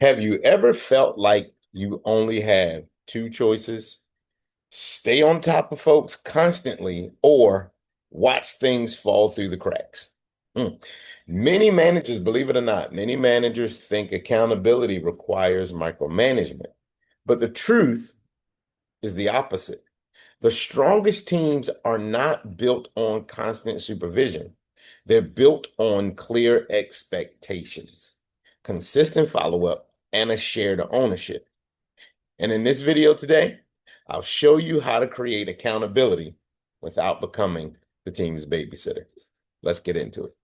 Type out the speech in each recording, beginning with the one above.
Have you ever felt like you only have two choices? Stay on top of folks constantly or watch things fall through the cracks? Hmm. Many managers, believe it or not, many managers think accountability requires micromanagement. But the truth is the opposite. The strongest teams are not built on constant supervision. They're built on clear expectations, consistent follow-up, and a shared ownership. And in this video today, I'll show you how to create accountability without becoming the team's babysitter. Let's get into it.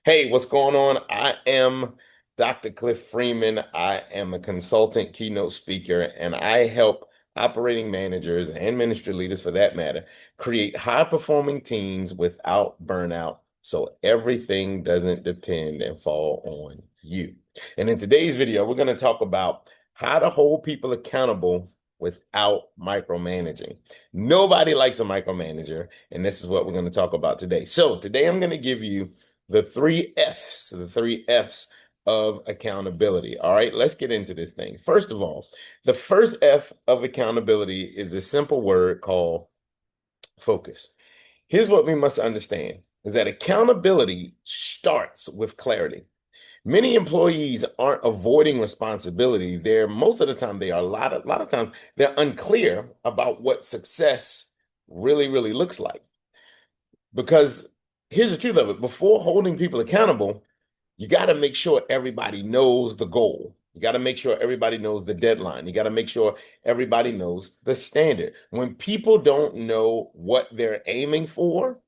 Hey, what's going on? I am Dr. Cliff Freeman. I am a consultant keynote speaker, and I help operating managers and ministry leaders, for that matter, create high-performing teams without burnout so everything doesn't depend and fall on you. And in today's video, we're going to talk about how to hold people accountable without micromanaging. Nobody likes a micromanager, and this is what we're going to talk about today. So today I'm going to give you the three F's of accountability. All right, let's get into this thing. First of all, the first F of accountability is a simple word called focus. Here's what we must understand is that accountability starts with clarity. Many employees aren't avoiding responsibility. They're most of the time they are a lot of times they're unclear about what success really looks like. Because here's the truth of it, before holding people accountable, you got to make sure everybody knows the goal. You got to make sure everybody knows the deadline. You got to make sure everybody knows the standard. When people don't know what they're aiming for,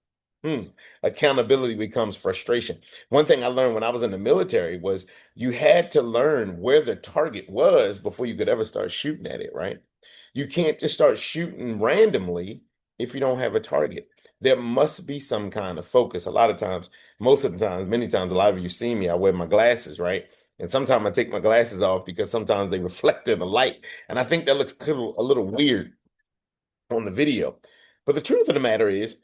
accountability becomes frustration. One thing I learned when I was in the military was you had to learn where the target was before you could ever start shooting at it, right? You can't just start shooting randomly if you don't have a target. There must be some kind of focus. A lot of times, most of the times, many times, a lot of you see me, I wear my glasses, right? And sometimes I take my glasses off because sometimes they reflect in the light. And I think that looks a little weird on the video. But the truth of the matter is,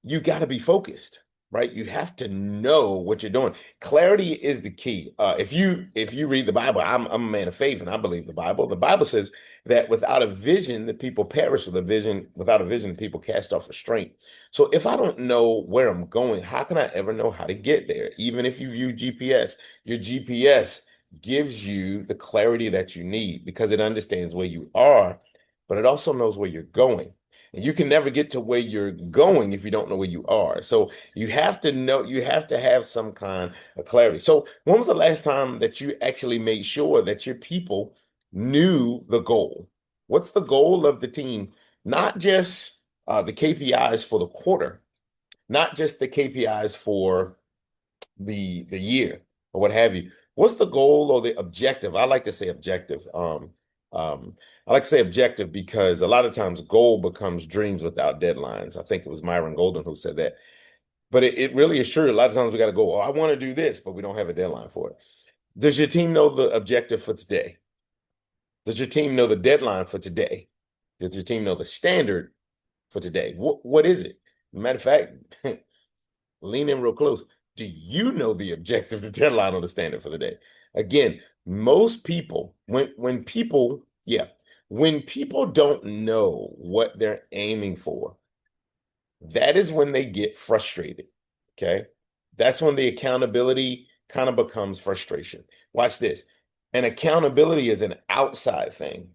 you got to be focused, right? You have to know what you're doing. Clarity is the key. If you read the Bible, I'm a man of faith, and I believe the Bible. The Bible says that without a vision, the people perish. Without a vision, the people cast off restraint. So if I don't know where I'm going, how can I ever know how to get there? Even if you view GPS, your GPS gives you the clarity that you need because it understands where you are, but it also knows where you're going. And you can never get to where you're going if you don't know where you are. So you have to know, you have to have some kind of clarity. So when was the last time that you actually made sure that your people knew the goal? What's the goal of the team? Not just the KPIs for the quarter, not just the KPIs for the year or what have you. What's the goal or the objective? I like to say objective. I like to say objective because a lot of times goal becomes dreams without deadlines. I think it was Myron Golden who said that. But it really is true. A lot of times we got to go, oh, I want to do this, but we don't have a deadline for it. Does your team know the objective for today? Does your team know the deadline for today? Does your team know the standard for today? What is it? Matter of fact, lean in real close. Do you know the objective, the deadline, or the standard for the day? Again, most people, when people don't know what they're aiming for, that is when they get frustrated. Okay. That's when the accountability kind of becomes frustration. Watch this. And accountability is an outside thing.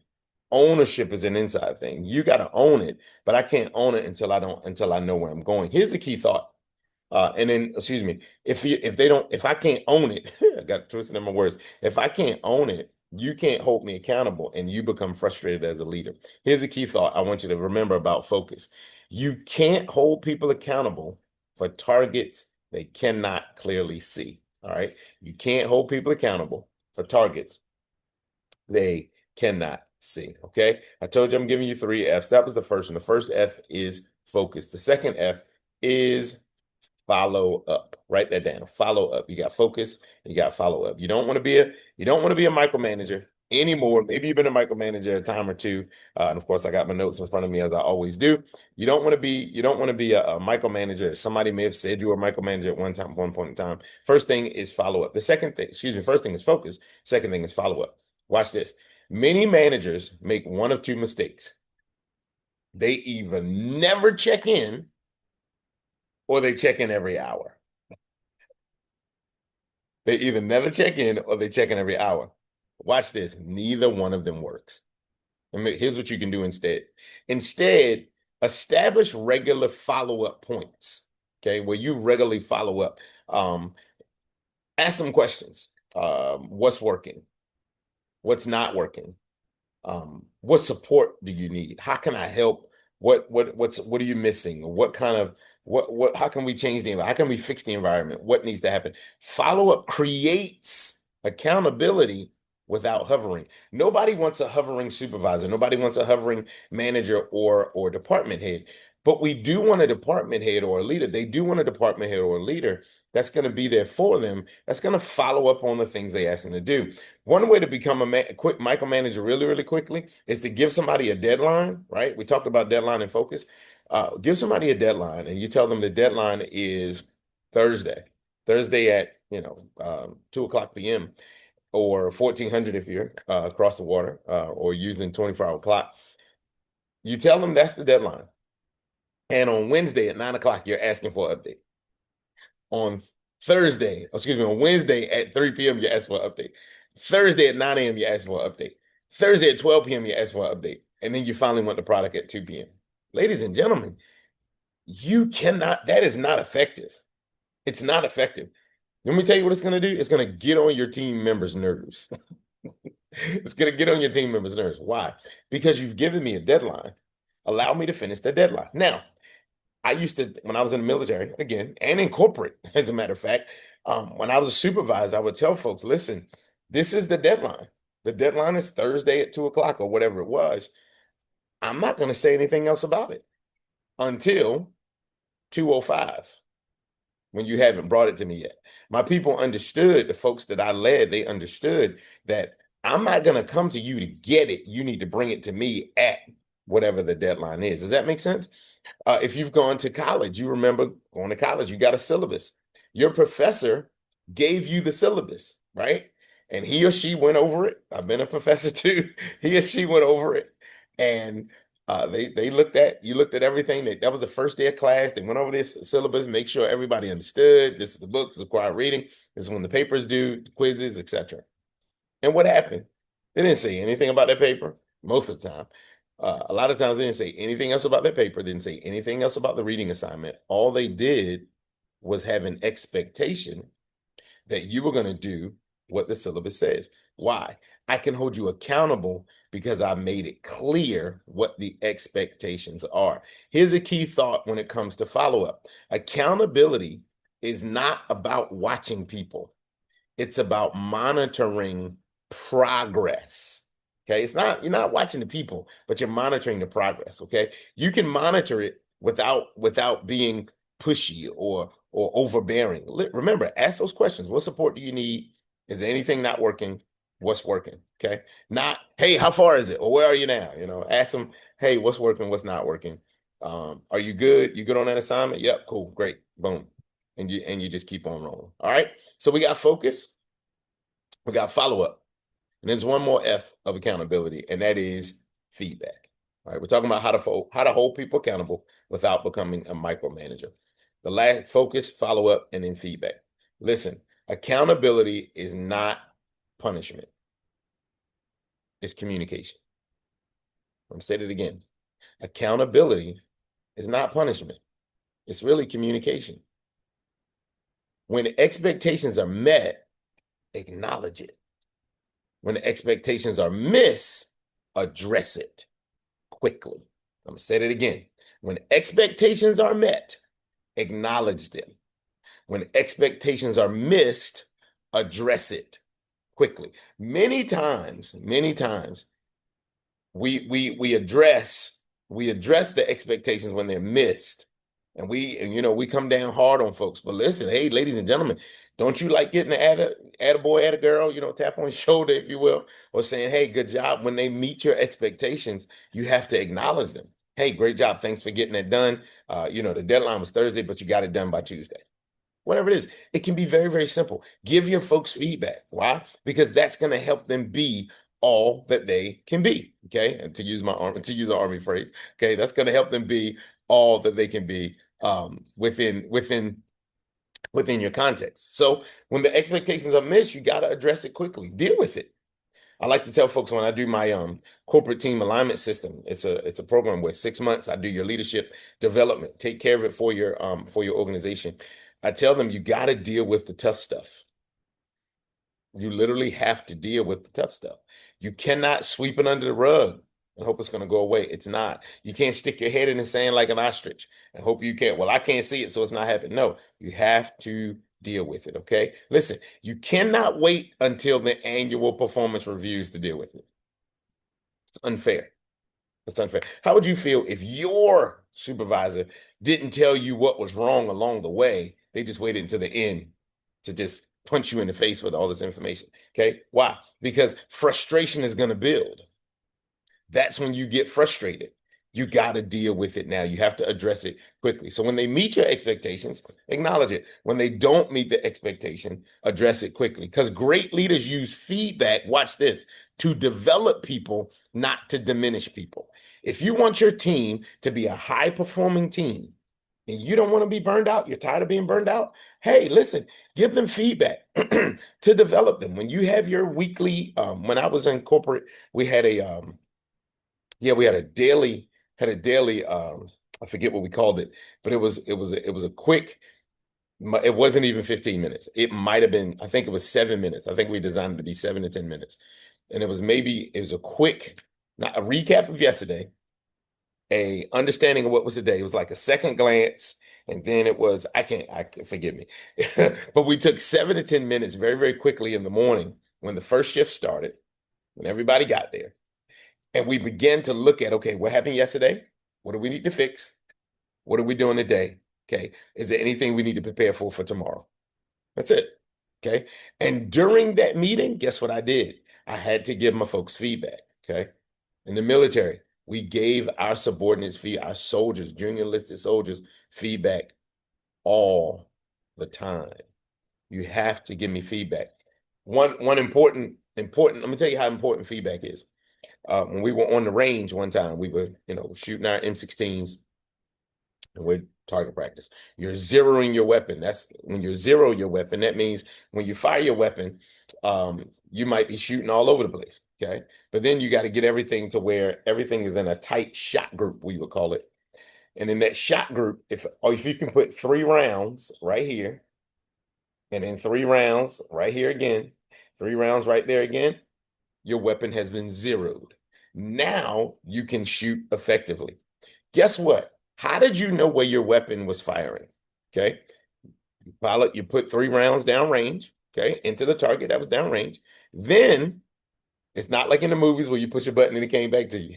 Ownership is an inside thing. You got to own it, but I can't own it until I know where I'm going. Here's the key thought. And then, excuse me, if I can't own it, I got twisted in my words. If I can't own it, you can't hold me accountable and you become frustrated as a leader. Here's a key thought I want you to remember about focus. You can't hold people accountable for targets they cannot clearly see. All right. You can't hold people accountable for targets they cannot see. Okay. I told you I'm giving you three F's. That was the first one. The first F is focus. The second F is follow up. Write that down. Follow up. You got focus and you got follow up. You don't want to be a micromanager anymore. Maybe you've been a micromanager a time or two. And of course, I got my notes in front of me as I always do. You don't want to be a micromanager. Somebody may have said you were a micromanager at one point in time. First thing is follow up. The second thing, excuse me, first thing is focus. Second thing is follow up. Watch this. Many managers make one of two mistakes. They either never check in or they check in every hour. They either never check in or they check in every hour. Watch this. Neither one of them works. Here's what you can do instead. Instead, establish regular follow-up points. Okay, where you regularly follow up. Ask some questions. What's working? What's not working? What support do you need? How can I help? What are you missing? What kind of what how can we change the environment? How can we fix the environment? What needs to happen? Follow up creates accountability without hovering. Nobody wants a hovering supervisor. Nobody wants a hovering manager or department head. But we do want a department head or a leader. They do want a department head or a leader that's going to be there for them. That's going to follow up on the things they ask them to do. One way to become a quick micromanager really, really quickly is to give somebody a deadline, right? We talked about deadline and focus. Give somebody a deadline and you tell them the deadline is Thursday. Thursday at, 2 o'clock p.m. or 1400 if you're across the water or using 24-hour clock. You tell them that's the deadline. And on Wednesday at 9 o'clock, you're asking for an update. On on Wednesday at 3 p.m., you ask for an update. Thursday at 9 a.m., you ask for an update. Thursday at 12 p.m., you ask for an update. And then you finally want the product at 2 p.m. Ladies and gentlemen, that is not effective. It's not effective. Let me tell you what it's going to do. It's going to get on your team members' nerves. It's going to get on your team members' nerves. Why? Because you've given me a deadline. Allow me to finish the deadline. Now, I used to, when I was in the military, again, and in corporate, as a matter of fact, when I was a supervisor, I would tell folks, listen, this is the deadline. The deadline is Thursday at 2 o'clock or whatever it was. I'm not going to say anything else about it until 2:05 when you haven't brought it to me yet. My people understood, the folks that I led, they understood that I'm not going to come to you to get it. You need to bring it to me at whatever the deadline is. Does that make sense? If you've gone to college, you remember going to college, you got a syllabus. Your professor gave you the syllabus, right? And he or she went over it. I've been a professor too. He or she went over it. And you looked at everything. That was the first day of class. They went over this syllabus, make sure everybody understood. This is the books, the required reading. This is when the papers due, the quizzes, etc. And what happened? They didn't say anything about that paper most of the time. A lot of times they didn't say anything else about that paper, didn't say anything else about the reading assignment. All they did was have an expectation that you were going to do what the syllabus says. Why? I can hold you accountable because I made it clear what the expectations are. Here's a key thought when it comes to follow-up. Accountability is not about watching people. It's about monitoring progress. Okay, you're not watching the people, but you're monitoring the progress. Okay, you can monitor it without being pushy or overbearing. Remember, ask those questions. What support do you need? Is there anything not working? What's working? Okay, not hey, how far is it, or where are you now? Ask them, hey, what's working? What's not working? Are you good? You good on that assignment? Yep, cool, great, boom, and you just keep on rolling. All right. So we got focus, we got follow up. And there's one more F of accountability, and that is feedback. All right, we're talking about how to hold people accountable without becoming a micromanager. The last focus, follow up, and then feedback. Listen, accountability is not punishment. It's communication. I'm going to say it again. Accountability is not punishment. It's really communication. When expectations are met, acknowledge it. When the expectations are missed, address it quickly. I'm going to say it again. When expectations are met, acknowledge them. When expectations are missed, address it quickly. Many times, we address the expectations when they're missed. And we come down hard on folks. But listen, hey, ladies and gentlemen, don't you like getting an attaboy, attagirl, tap on your shoulder, if you will, or saying, hey, good job. When they meet your expectations, you have to acknowledge them. Hey, great job. Thanks for getting it done. The deadline was Thursday, but you got it done by Tuesday. Whatever it is, it can be very, very simple. Give your folks feedback. Why? Because that's going to help them be all that they can be. Okay, and to use an army phrase, okay, that's going to help them be all that they can be within your context. So when the expectations are missed, you got to address it quickly. Deal with it. I like to tell folks when I do my corporate team alignment system, it's a program where 6 months I do your leadership development, take care of it for your organization. I tell them you got to deal with the tough stuff. You literally have to deal with the tough stuff. You cannot sweep it under the rug and hope it's going to go away. It's not. You can't stick your head in the sand like an ostrich and hope you can't. Well, I can't see it, so it's not happening. No, you have to deal with it. Okay. Listen, you cannot wait until the annual performance reviews to deal with it. It's unfair. It's unfair. How would you feel if your supervisor didn't tell you what was wrong along the way? They just waited until the end to just punch you in the face with all this information. Okay. Why? Because frustration is going to build. That's when you get frustrated. You got to deal with it now. You have to address it quickly. So when they meet your expectations, acknowledge it. When they don't meet the expectation, address it quickly. Because great leaders use feedback, watch this, to develop people, not to diminish people. If you want your team to be a high performing team and you don't want to be burned out, you're tired of being burned out, hey, listen, give them feedback to develop them. When you have your weekly, when I was in corporate, we had we had a daily I forget what we called it, but it was a quick, it wasn't even 15 minutes. It might have been, I think it was 7 minutes. I think we designed it to be 7 to 10 minutes. And it was a quick, not a recap of yesterday, a understanding of what was today. It was like a second glance, and then it was, I can't forgive me. But we took 7 to 10 minutes very, very quickly in the morning when the first shift started, when everybody got there. And we began to look at, okay, what happened yesterday? What do we need to fix? What are we doing today? Okay. Is there anything we need to prepare for tomorrow? That's it. Okay. And during that meeting, guess what I did? I had to give my folks feedback. Okay. In the military, we gave our subordinates our soldiers, junior enlisted soldiers, feedback all the time. You have to give me feedback. One important, let me tell you how important feedback is. When we were on the range one time, we were, shooting our M16s and we're target practice. You're zeroing your weapon. That's when you zero your weapon. That means when you fire your weapon, you might be shooting all over the place. Okay. But then you got to get everything to where everything is in a tight shot group, we would call it. And in that shot group, if you can put 3 rounds right here, and then 3 rounds right here again, 3 rounds right there again, your weapon has been zeroed. Now you can shoot effectively. Guess what? How did you know where your weapon was firing? Okay. You put 3 rounds downrange, okay, into the target that was downrange. Then it's not like in the movies where you push a button and it came back to you.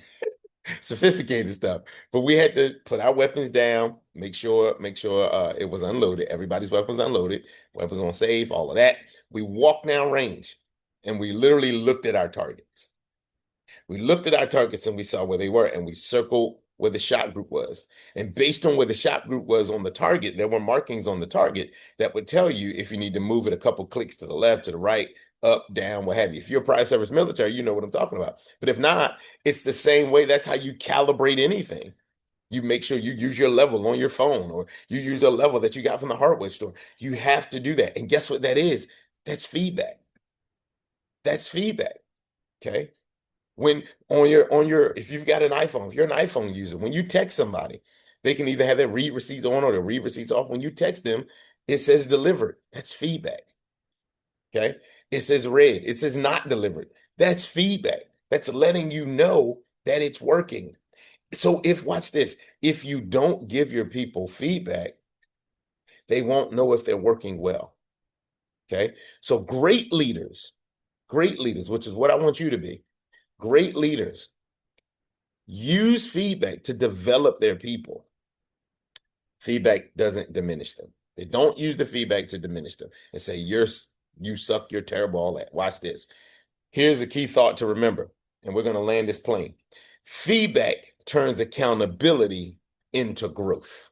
Sophisticated stuff. But we had to put our weapons down, make sure it was unloaded. Everybody's weapons unloaded, weapons on safe, all of that. We walked down range and we literally looked at our targets. We looked at our targets and we saw where they were, and we circled where the shot group was. And based on where the shot group was on the target, there were markings on the target that would tell you if you need to move it a couple clicks to the left, to the right, up, down, what have you. If you're a prior service military, you know what I'm talking about. But if not, it's the same way. That's how you calibrate anything. You make sure you use your level on your phone, or you use a level that you got from the hardware store. You have to do that. And guess what that is? That's feedback. That's feedback. Okay. When if you've got an iPhone, if you're an iPhone user, when you text somebody, they can either have their read receipts on or their read receipts off. When you text them, it says delivered. That's feedback. Okay. It says read. It says not delivered. That's feedback. That's letting you know that it's working. So watch this, if you don't give your people feedback, they won't know if they're working well. Okay. So great leaders, which is what I want you to be. Great leaders use feedback to develop their people. Feedback doesn't diminish them. They don't use the feedback to diminish them and say, you suck, you're terrible, all that. Watch this. Here's a key thought to remember, and we're going to land this plane. Feedback turns accountability into growth.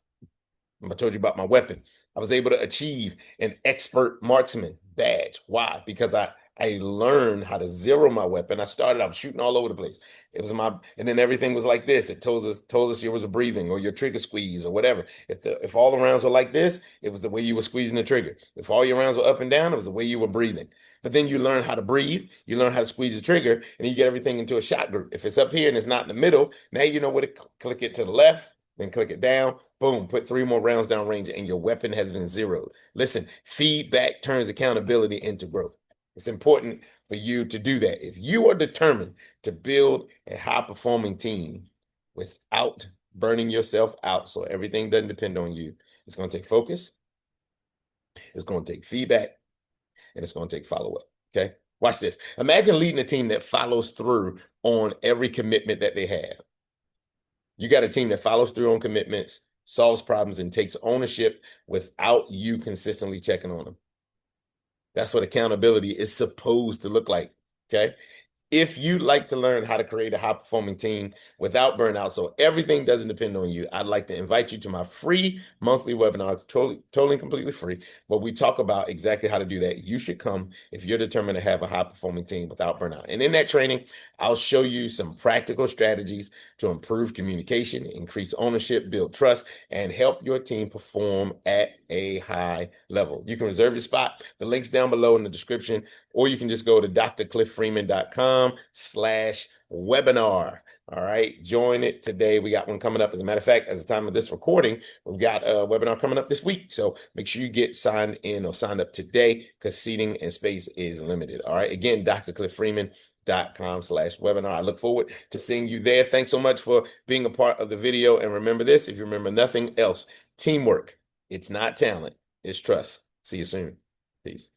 I told you about my weapon. I was able to achieve an expert marksman badge. Why? Because I I learned how to zero my weapon. I started out shooting all over the place. It was and then everything was like this. It told us there was a breathing or your trigger squeeze or whatever. If all the rounds were like this, it was the way you were squeezing the trigger. If all your rounds were up and down, it was the way you were breathing. But then you learn how to breathe, you learn how to squeeze the trigger, and you get everything into a shot group. If it's up here and it's not in the middle, now you know where to click it to the left, then click it down, boom, put 3 more rounds down range, and your weapon has been zeroed. Listen, feedback turns accountability into growth. It's important for you to do that. If you are determined to build a high-performing team without burning yourself out, so everything doesn't depend on you, it's going to take focus, it's going to take feedback, and it's going to take follow-up. Okay? Watch this. Imagine leading a team that follows through on every commitment that they have. You got a team that follows through on commitments, solves problems, and takes ownership without you consistently checking on them. That's what accountability is supposed to look like. Okay. If you'd like to learn how to create a high performing team without burnout, so everything doesn't depend on you, I'd like to invite you to my free monthly webinar, totally completely free, where we talk about exactly how to do that. You should come if you're determined to have a high performing team without burnout. And in that training, I'll show you some practical strategies to improve communication, increase ownership, build trust, and help your team perform at a high level. You can reserve your spot. The link's down below in the description, or you can just go to drcliffreeman.com/webinar. All right, join it today. We got one coming up. As a matter of fact, as the time of this recording, we've got a webinar coming up this week. So make sure you get signed in or signed up today because seating and space is limited. All right, again, drcliffreeman.com/webinar. I look forward to seeing you there. Thanks so much for being a part of the video. And remember this, if you remember nothing else, teamwork, it's not talent, it's trust. See you soon. Peace.